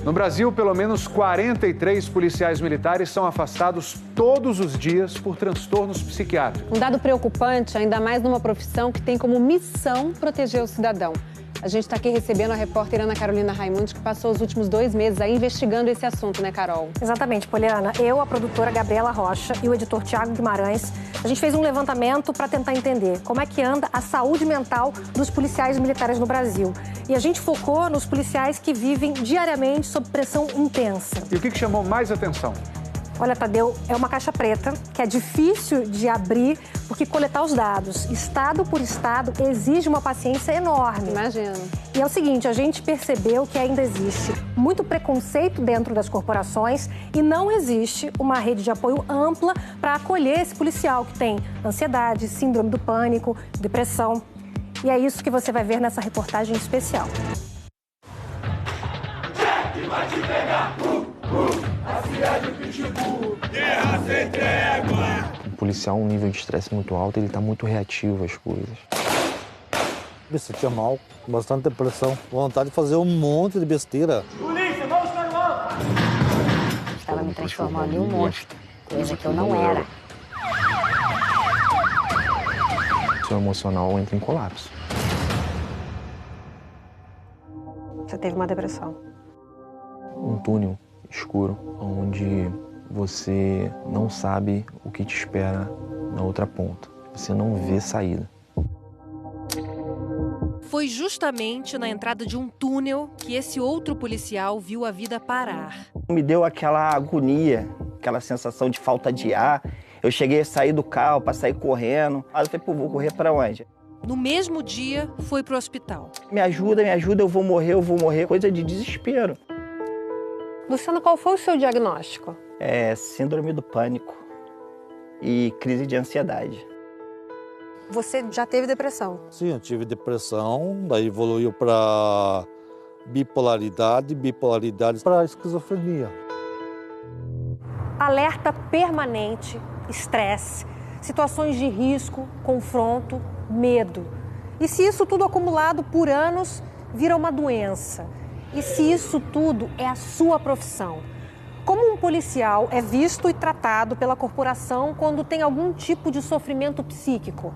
No Brasil, pelo menos 43 policiais militares são afastados todos os dias por transtornos psiquiátricos. Um dado preocupante, ainda mais numa profissão que tem como missão proteger o cidadão. A gente está aqui recebendo a repórter Ana Carolina Raimundi, que passou os últimos 2 meses aí investigando esse assunto, né, Carol? Exatamente, Poliana. Eu, a produtora Gabriela Rocha e o editor Tiago Guimarães, a gente fez um levantamento para tentar entender como é que anda a saúde mental dos policiais militares no Brasil. E a gente focou nos policiais que vivem diariamente sob pressão intensa. E o que chamou mais atenção? Olha, Tadeu, é uma caixa preta que é difícil de abrir, porque coletar os dados, estado por estado, exige uma paciência enorme. Imagino. E é o seguinte, a gente percebeu que ainda existe muito preconceito dentro das corporações e não existe uma rede de apoio ampla para acolher esse policial que tem ansiedade, síndrome do pânico, depressão. E é isso que você vai ver nessa reportagem especial. Vai te pegar, a cidade Pitbull, guerra sem trégua. O policial, um nível de estresse muito alto, ele está muito reativo às coisas. Me sentia mal, bastante depressão, vontade de fazer um monte de besteira. Polícia, vamos para o alto! Estava me transformando em um monstro, coisa que eu não era. O seu emocional entra em colapso. Você teve uma depressão. Um túnel escuro, onde você não sabe o que te espera na outra ponta. Você não vê saída. Foi justamente na entrada de um túnel que esse outro policial viu a vida parar. Me deu aquela agonia, aquela sensação de falta de ar. Eu cheguei a sair do carro para sair correndo. Aí eu falei, pô, vou correr para onde? No mesmo dia, foi pro hospital. Me ajuda, eu vou morrer, coisa de desespero. Luciano, qual foi o seu diagnóstico? Síndrome do pânico e crise de ansiedade. Você já teve depressão? Sim, eu tive depressão, daí evoluiu para bipolaridade para esquizofrenia. Alerta permanente, estresse, situações de risco, confronto, medo. E se isso tudo acumulado por anos vira uma doença? E se isso tudo é a sua profissão? Como um policial é visto e tratado pela corporação quando tem algum tipo de sofrimento psíquico?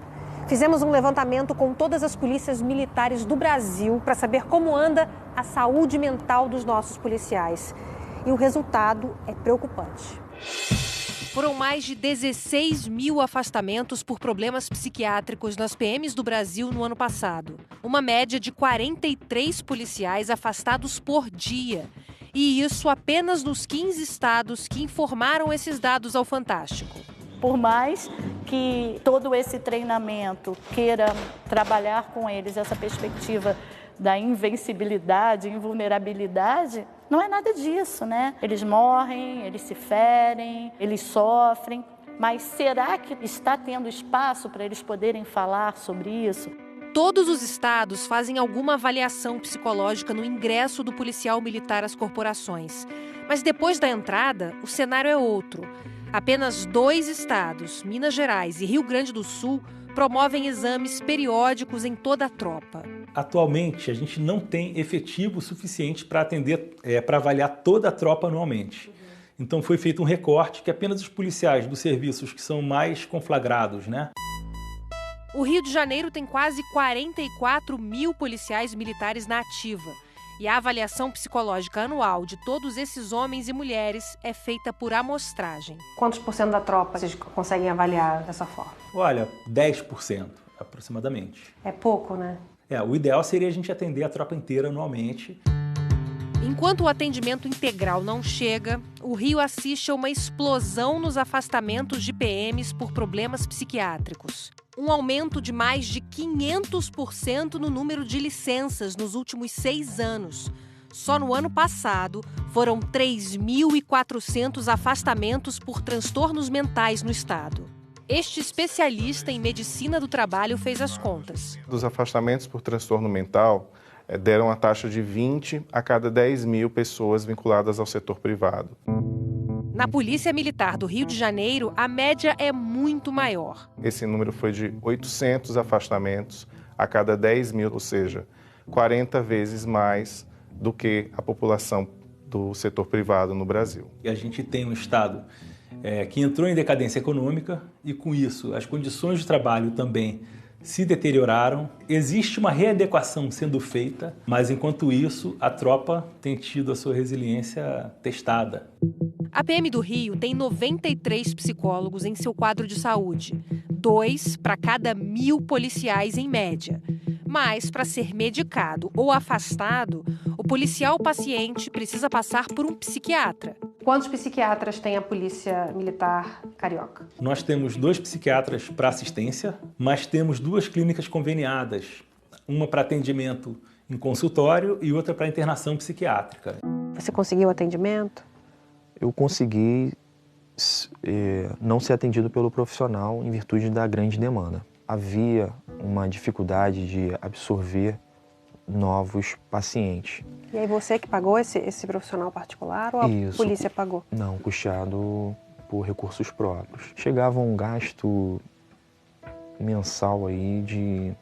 Fizemos um levantamento com todas as polícias militares do Brasil para saber como anda a saúde mental dos nossos policiais. E o resultado é preocupante. Foram mais de 16 mil afastamentos por problemas psiquiátricos nas PMs do Brasil no ano passado. Uma média de 43 policiais afastados por dia. E isso apenas nos 15 estados que informaram esses dados ao Fantástico. Por mais que todo esse treinamento queira trabalhar com eles essa perspectiva da invencibilidade, invulnerabilidade, não é nada disso, né? Eles morrem, eles se ferem, eles sofrem, mas será que está tendo espaço para eles poderem falar sobre isso? Todos os estados fazem alguma avaliação psicológica no ingresso do policial militar às corporações. Mas depois da entrada, o cenário é outro. Apenas 2 estados, Minas Gerais e Rio Grande do Sul, promovem exames periódicos em toda a tropa. Atualmente, a gente não tem efetivo suficiente para atender, para avaliar toda a tropa anualmente. Então foi feito um recorte que apenas os policiais dos serviços que são mais conflagrados, né? O Rio de Janeiro tem quase 44 mil policiais militares na ativa. E a avaliação psicológica anual de todos esses homens e mulheres é feita por amostragem. Quantos por cento da tropa vocês conseguem avaliar dessa forma? Olha, 10% aproximadamente. É pouco, né? O ideal seria a gente atender a tropa inteira anualmente. Enquanto o atendimento integral não chega, o Rio assiste a uma explosão nos afastamentos de PMs por problemas psiquiátricos. Um aumento de mais de 500% no número de licenças nos últimos 6 anos. Só no ano passado, foram 3.400 afastamentos por transtornos mentais no estado. Este especialista em medicina do trabalho fez as contas. Dos afastamentos por transtorno mental, deram a taxa de 20 a cada 10 mil pessoas vinculadas ao setor privado. Na Polícia Militar do Rio de Janeiro, a média é muito maior. Esse número foi de 800 afastamentos a cada 10 mil, ou seja, 40 vezes mais do que a população do setor privado no Brasil. E a gente tem um Estado que entrou em decadência econômica e, com isso, as condições de trabalho também se deterioraram. Existe uma readequação sendo feita, mas, enquanto isso, a tropa tem tido a sua resiliência testada. A PM do Rio tem 93 psicólogos em seu quadro de saúde, 2 para cada 1.000 policiais em média. Mas, para ser medicado ou afastado, o policial paciente precisa passar por um psiquiatra. Quantos psiquiatras tem a Polícia Militar Carioca? Nós temos 2 psiquiatras para assistência, mas temos 2 clínicas conveniadas, uma para atendimento em consultório e outra para internação psiquiátrica. Você conseguiu atendimento? Eu consegui não ser atendido pelo profissional em virtude da grande demanda. Havia uma dificuldade de absorver novos pacientes. E aí você que pagou esse profissional particular ou a polícia pagou? Não, custeado por recursos próprios. Chegava um gasto mensal aí de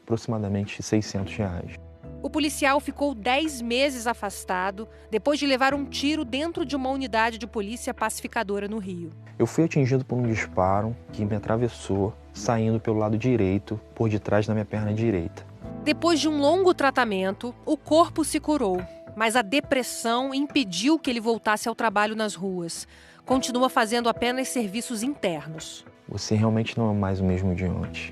aproximadamente R$600. O policial ficou 10 meses afastado depois de levar um tiro dentro de uma unidade de polícia pacificadora no Rio. Eu fui atingido por um disparo que me atravessou, saindo pelo lado direito, por detrás da minha perna direita. Depois de um longo tratamento, o corpo se curou, mas a depressão impediu que ele voltasse ao trabalho nas ruas. Continua fazendo apenas serviços internos. Você realmente não é mais o mesmo de antes.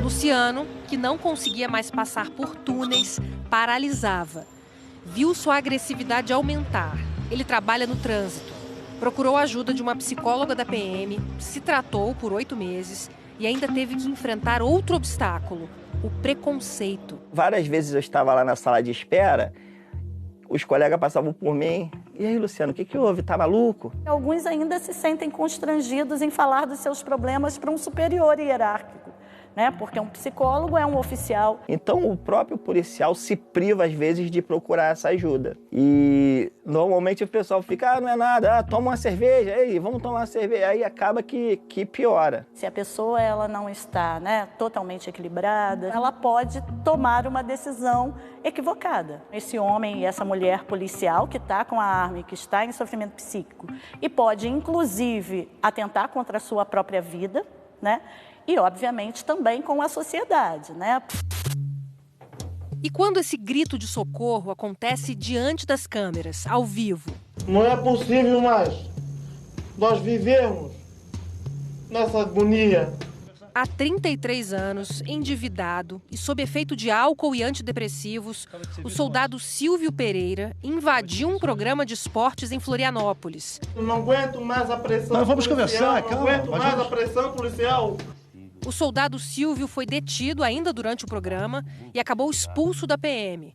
Luciano, que não conseguia mais passar por túneis, paralisava. Viu sua agressividade aumentar. Ele trabalha no trânsito. Procurou a ajuda de uma psicóloga da PM, se tratou por 8 meses e ainda teve que enfrentar outro obstáculo, o preconceito. Várias vezes eu estava lá na sala de espera, os colegas passavam por mim. E aí, Luciano, o que houve? Tá maluco? Alguns ainda se sentem constrangidos em falar dos seus problemas para um superior hierárquico, né? Porque um psicólogo é um oficial. Então, o próprio policial se priva, às vezes, de procurar essa ajuda. E, normalmente, o pessoal fica, não é nada, toma uma cerveja, aí, vamos tomar uma cerveja. Aí acaba que piora. Se a pessoa ela não está, né, totalmente equilibrada, ela pode tomar uma decisão equivocada. Esse homem e essa mulher policial que está com a arma e que está em sofrimento psíquico e pode, inclusive, atentar contra a sua própria vida, né? E, obviamente, também com a sociedade, né? E quando esse grito de socorro acontece diante das câmeras, ao vivo? Não é possível mais nós vivermos nessa agonia. Há 33 anos, endividado e sob efeito de álcool e antidepressivos, o soldado Silvio Pereira invadiu um programa de esportes em Florianópolis. Eu não aguento mais a pressão Nós vamos policial, conversar, calma. Não aguento mais a pressão policial. O soldado Silvio foi detido ainda durante o programa e acabou expulso da PM.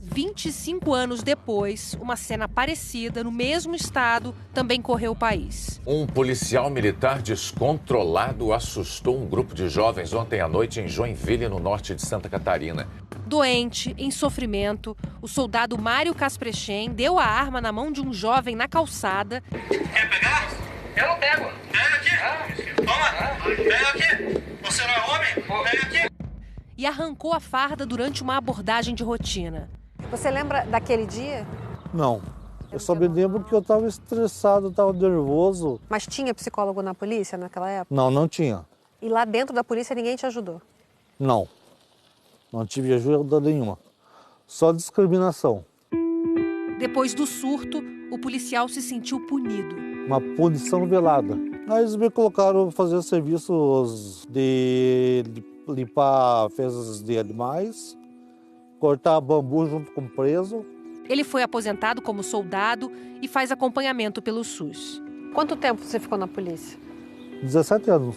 25 anos depois, uma cena parecida, no mesmo estado, também correu o país. Um policial militar descontrolado assustou um grupo de jovens ontem à noite em Joinville, no norte de Santa Catarina. Doente, em sofrimento, o soldado Mário Casprechen deu a arma na mão de um jovem na calçada. Quer pegar? Eu não pego. Pega aqui. Toma. Pega aqui. Você não é homem? Pega aqui. E arrancou a farda durante uma abordagem de rotina. Você lembra daquele dia? Não. Eu só me lembro que eu estava estressado, estava nervoso. Mas tinha psicólogo na polícia naquela época? Não, não tinha. E lá dentro da polícia ninguém te ajudou? Não. Não tive ajuda nenhuma. Só discriminação. Depois do surto, o policial se sentiu punido. Uma punição velada. Aí eles me colocaram para fazer serviços de limpar fezes de animais, cortar bambu junto com o preso. Ele foi aposentado como soldado e faz acompanhamento pelo SUS. Quanto tempo você ficou na polícia? 17 anos.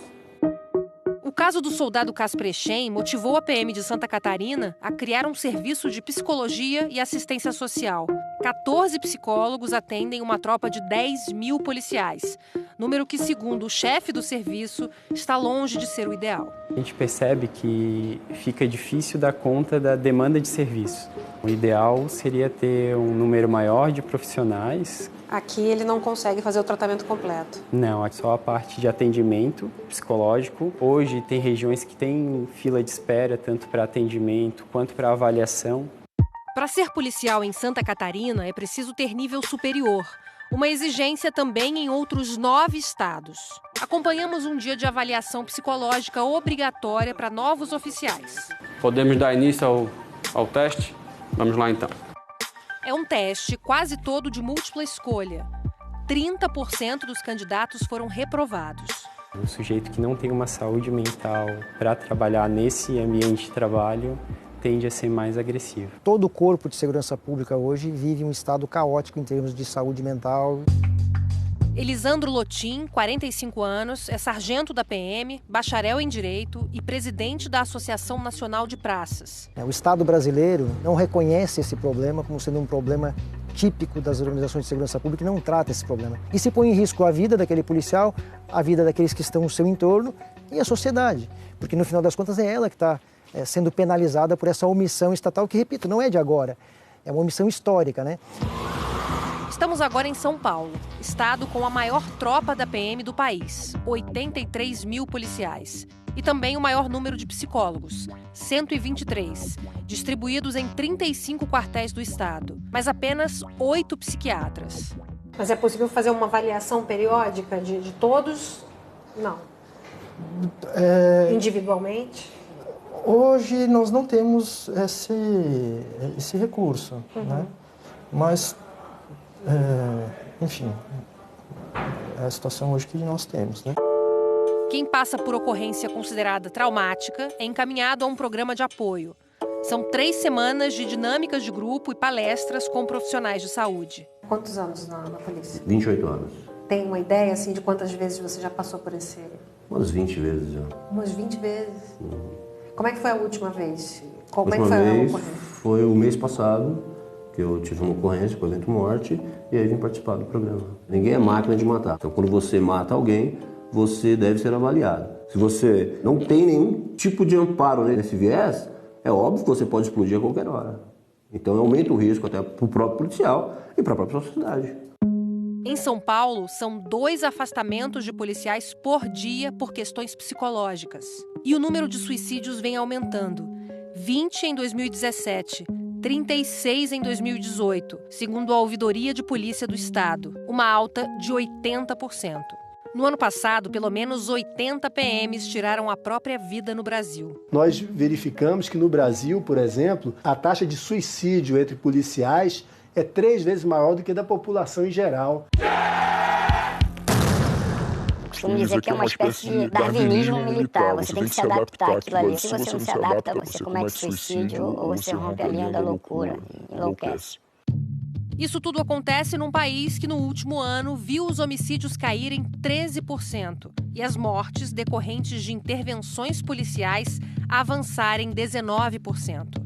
O caso do soldado Casprechen motivou a PM de Santa Catarina a criar um serviço de psicologia e assistência social. 14 psicólogos atendem uma tropa de 10.000 policiais, número que, segundo o chefe do serviço, está longe de ser o ideal. A gente percebe que fica difícil dar conta da demanda de serviço. O ideal seria ter um número maior de profissionais. Aqui ele não consegue fazer o tratamento completo. Não, é só a parte de atendimento psicológico. Hoje tem regiões que têm fila de espera, tanto para atendimento quanto para avaliação. Para ser policial em Santa Catarina, é preciso ter nível superior. Uma exigência também em outros 9 estados. Acompanhamos um dia de avaliação psicológica obrigatória para novos oficiais. Podemos dar início ao teste? Vamos lá, então. É um teste quase todo de múltipla escolha. 30% dos candidatos foram reprovados. Um sujeito que não tem uma saúde mental para trabalhar nesse ambiente de trabalho tende a ser mais agressivo. Todo o corpo de segurança pública hoje vive um estado caótico em termos de saúde mental. Elisandro Lotin, 45 anos, é sargento da PM, bacharel em Direito e presidente da Associação Nacional de Praças. O Estado brasileiro não reconhece esse problema como sendo um problema típico das organizações de segurança pública e não trata esse problema. E se põe em risco a vida daquele policial, a vida daqueles que estão no seu entorno e a sociedade. Porque no final das contas é ela que está sendo penalizada por essa omissão estatal que, repito, não é de agora. É uma omissão histórica, né? Estamos agora em São Paulo, estado com a maior tropa da PM do país, 83 mil policiais. E também o maior número de psicólogos, 123, distribuídos em 35 quartéis do estado, mas apenas 8 psiquiatras. Mas é possível fazer uma avaliação periódica de todos? Não. Individualmente? Hoje nós não temos esse recurso, né? Mas, enfim, é a situação hoje que nós temos, né? Quem passa por ocorrência considerada traumática é encaminhado a um programa de apoio. São 3 semanas de dinâmicas de grupo e palestras com profissionais de saúde. Quantos anos na polícia? 28 anos. Tem uma ideia, assim, de quantas vezes você já passou por esse... Umas 20 vezes já. Umas 20 vezes? Como é que foi a última vez? Como é que foi a ocorrência? Foi o mês passado, que eu tive uma ocorrência com evento morte, e aí vim participar do programa. Ninguém é máquina de matar. Então, quando você mata alguém, você deve ser avaliado. Se você não tem nenhum tipo de amparo nesse viés, é óbvio que você pode explodir a qualquer hora. Então, aumenta o risco até para o próprio policial e para a própria sociedade. Em São Paulo, são 2 afastamentos de policiais por dia por questões psicológicas. E o número de suicídios vem aumentando. 20 em 2017, 36 em 2018, segundo a Ouvidoria de Polícia do Estado, uma alta de 80%. No ano passado, pelo menos 80 PMs tiraram a própria vida no Brasil. Nós verificamos que no Brasil, por exemplo, a taxa de suicídio entre policiais é 3 vezes maior do que a da população em geral. Costumo dizer que é uma espécie de darwinismo militar. Você tem que se adaptar àquilo ali. Se você não se adapta, você comete suicídio ou você rompe a linha da loucura, enlouquece. Isso tudo acontece num país que no último ano viu os homicídios caírem 13% e as mortes decorrentes de intervenções policiais avançarem 19%.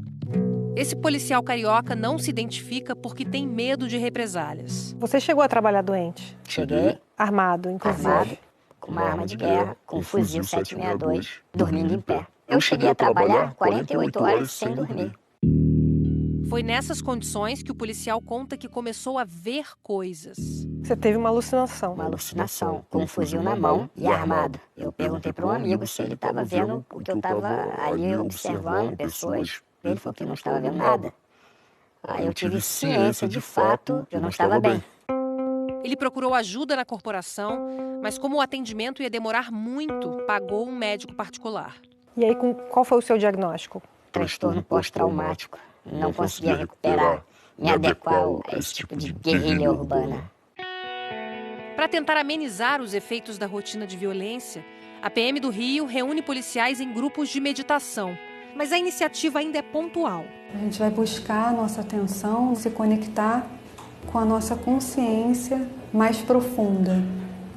Esse policial carioca não se identifica porque tem medo de represálias. Você chegou a trabalhar doente? Cheguei. Armado, inclusive? Armado, com uma arma de guerra, com um fuzil 762, dormindo em pé. Eu cheguei a trabalhar 48 horas sem dormir. Foi nessas condições que o policial conta que começou a ver coisas. Você teve uma alucinação? Uma alucinação, com um fuzil na mão e armado. Eu perguntei para um amigo se ele estava vendo, porque eu estava ali observando pessoas. Ele falou que não estava vendo nada. Aí eu tive ciência, de fato, que eu não estava bem. Ele procurou ajuda na corporação, mas como o atendimento ia demorar muito, pagou um médico particular. E aí, qual foi o seu diagnóstico? Transtorno pós-traumático. Não conseguia recuperar, me adequar a esse tipo de guerrilha urbana. Para tentar amenizar os efeitos da rotina de violência, a PM do Rio reúne policiais em grupos de meditação. Mas a iniciativa ainda é pontual. A gente vai buscar a nossa atenção, se conectar com a nossa consciência mais profunda,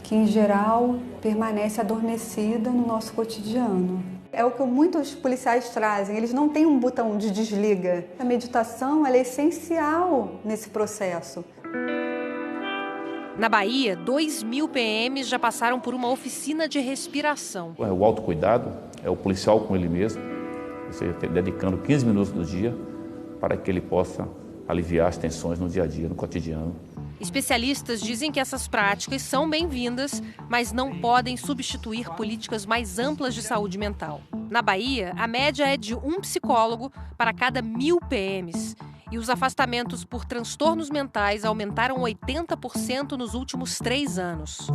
que em geral permanece adormecida no nosso cotidiano. É o que muitos policiais trazem, eles não têm um botão de desliga. A meditação ela é essencial nesse processo. Na Bahia, 2.000 PMs já passaram por uma oficina de respiração. O autocuidado é o policial com ele mesmo, você dedicando 15 minutos do dia para que ele possa aliviar as tensões no dia a dia, no cotidiano. Especialistas dizem que essas práticas são bem-vindas, mas não podem substituir políticas mais amplas de saúde mental. Na Bahia, a média é de um psicólogo para cada 1.000 PMs. E os afastamentos por transtornos mentais aumentaram 80% nos últimos 3 anos.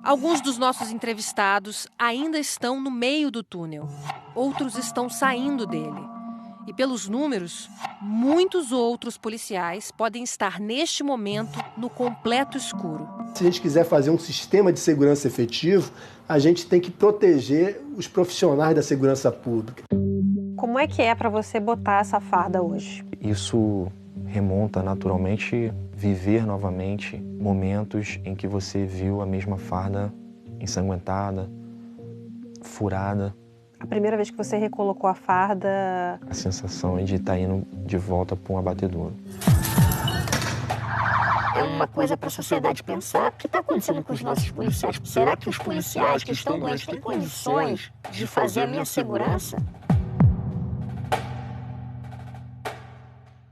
Alguns dos nossos entrevistados ainda estão no meio do túnel. Outros estão saindo dele. E pelos números, muitos outros policiais podem estar neste momento no completo escuro. Se a gente quiser fazer um sistema de segurança efetivo, a gente tem que proteger os profissionais da segurança pública. Como é que é para você botar essa farda hoje? Isso remonta naturalmente viver novamente momentos em que você viu a mesma farda ensanguentada, furada. A primeira vez que você recolocou a farda... A sensação é de estar indo de volta para um abatedouro. É uma coisa para a sociedade pensar. O que está acontecendo com os nossos policiais? Será que os policiais que estão doentes têm condições de fazer a minha segurança?